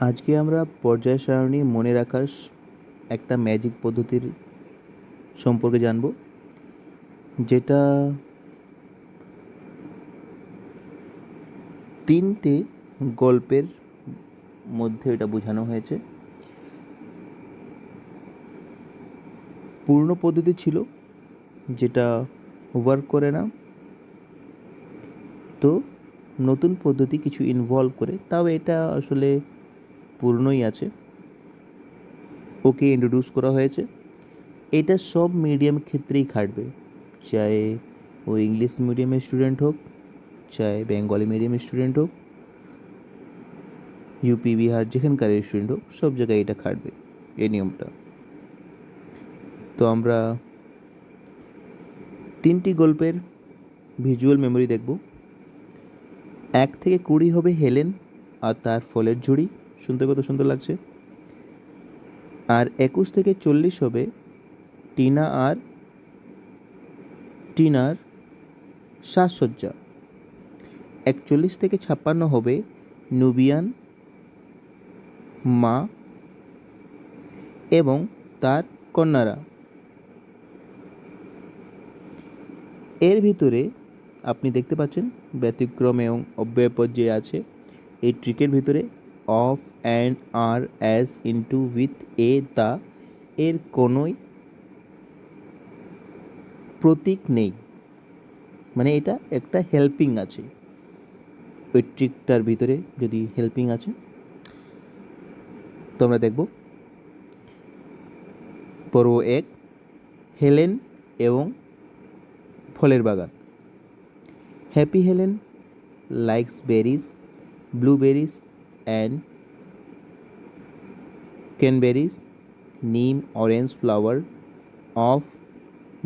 আজকে আমরা পর্যায় সারণী মনে রাখার একটা ম্যাজিক পদ্ধতির সম্পর্কে জানব, যেটা তিনটে গল্পের মধ্যে এটা বোঝানো হয়েছে। পুরনো পদ্ধতি ছিল যেটা ওয়ার্ক করে না, তো নতুন পদ্ধতি কিছু ইনভলভ করে, তাও এটা আসলে পুরনোই আছে, ওকে ইন্ট্রোডিউস করা হয়েছে। এটা সব মিডিয়াম ক্ষেত্রেই খাটবে, চাहे ও ইংলিশ মিডিয়ামের স্টুডেন্ট হোক, চাहे বেঙ্গলি মিডিয়ামের স্টুডেন্ট হোক, ইউপি বিহার যেখানকার স্টুডেন্ট হোক, সব জায়গায় এটা খাটবে এই নিয়মটা। তো আমরা তিনটি গল্পের ভিজুয়াল মেমোরি দেখব। 1 থেকে 20 হবে হেলেন আর তার ফলের ঝুড়ি, শুনতে কত সুন্দর লাগছে। আর 21 থেকে 40 হবে টিনা আর টিনার সাজসজ্জা। 41 থেকে 56 হবে নুবিয়ান মা এবং তার কন্যারা। এর ভিতরে আপনি দেখতে পাচ্ছেন ব্যতিক্রম এবং অব্যয়পদ যে আছে এই ট্রিকের ভিতরে, of and are as into with a the, এর কোনোই প্রতীক নেই, মানে এটা একটা হেল্পিং আছে। ওই ট্রিকটার ভিতরে যদি হেল্পিং আছে, তো আমরা দেখব পর্ব 1, হেলেন এবং ফলের বাগান। Happy Helen likes berries, blueberries and cranberries, neem, orange flower of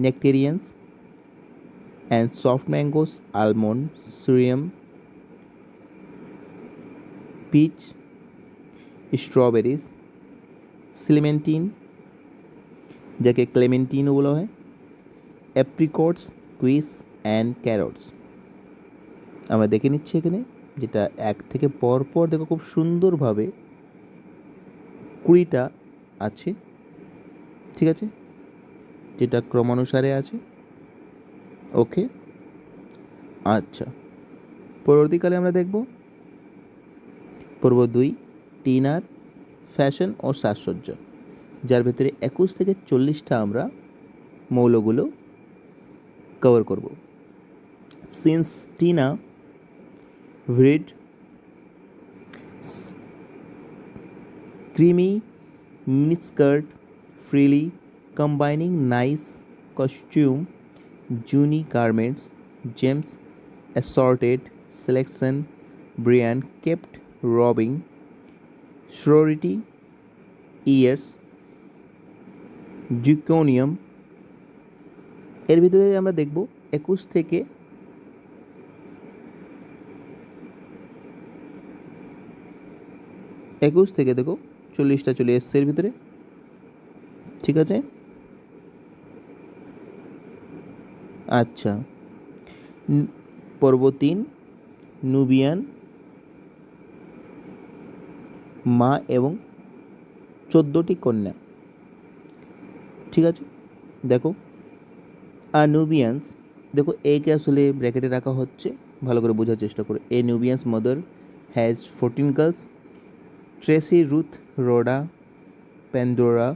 nectarians, and soft mangoes, almond, cereum, peach, strawberries, clementine যাকে ক্লেমেন্টিনও বলা হয়, অ্যাপ্রিকটস, কুইস অ্যান্ড ক্যারটস। আমরা দেখে নিচ্ছি এখানে, যেটা 1 থেকে পরপর দেখো খুব সুন্দরভাবে 20টা আছে, ঠিক আছে, যেটা ক্রমানুসারে আছে। ওকে, আচ্ছা, পরবর্তীকালে আমরা দেখব পর্ব 2, টিনার ফ্যাশন ও সাজসজ্জা, যার ভেতরে 21 থেকে 40টা আমরা মৌলগুলো কভার করব। Since Tina read creamy miniskirt freely, combining nice costume, Junie garments, James assorted selection, Brian kept robbing, sorority years, zirconium। এর ভিতরে আমরা দেখব 21 থেকে 21 থেকে দেখো 40টা চলে এসছে এর ভিতরে, ঠিক আছে। আচ্ছা, পর্ব 3, নুবিয়ান মা এবং 14টি কন্যা, ঠিক আছে। দেখো নুবিয়ান্স, দেখো একে আসলে ব্র্যাকেটে রাখা হচ্ছে, ভালো করে বোঝার চেষ্টা করো। A Nubian's mother has 14 girls, Tracy, Ruth, Rhoda, Pandora,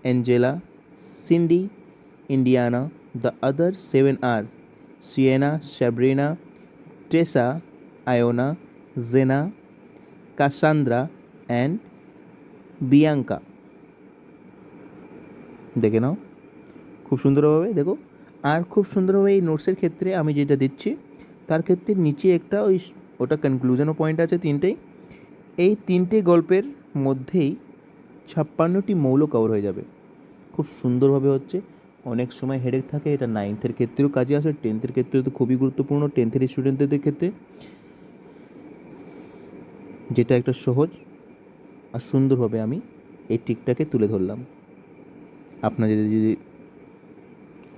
Angela, Cindy, Indiana. The other 7 are Sienna, Sabrina, Tessa, Iona, Zena, Cassandra and Bianca। দেখে নাও খুব সুন্দরভাবে, দেখো। আর খুব সুন্দরভাবে এই নোটসের ক্ষেত্রে আমি যেটা দিচ্ছি তার ক্ষেত্রে নিচে একটা ওটা কনক্লুশনও পয়েন্ট আছে, তিনটেই। এই তিনটে গল্পের মধ্যেই 56টি মৌল কভার হয়ে যাবে, খুব সুন্দরভাবে হচ্ছে। অনেক সময় হেডেক থাকে, এটা 9th-এর ক্ষেত্রেও কাজে আসে, 10th-এর ক্ষেত্রেও তো খুবই গুরুত্বপূর্ণ, 10th-এর স্টুডেন্টদের ক্ষেত্রে, যেটা একটা সহজ আর সুন্দরভাবে আমি এই ট্রিকটাকে তুলে ধরলাম।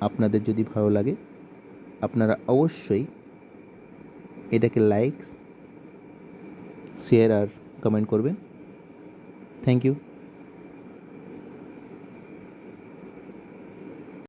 আপনাদের যদি ভালো লাগে, আপনারা অবশ্যই এটাকে লাইক, শেয়ার আর কমেন্ট করবেন। Thank you.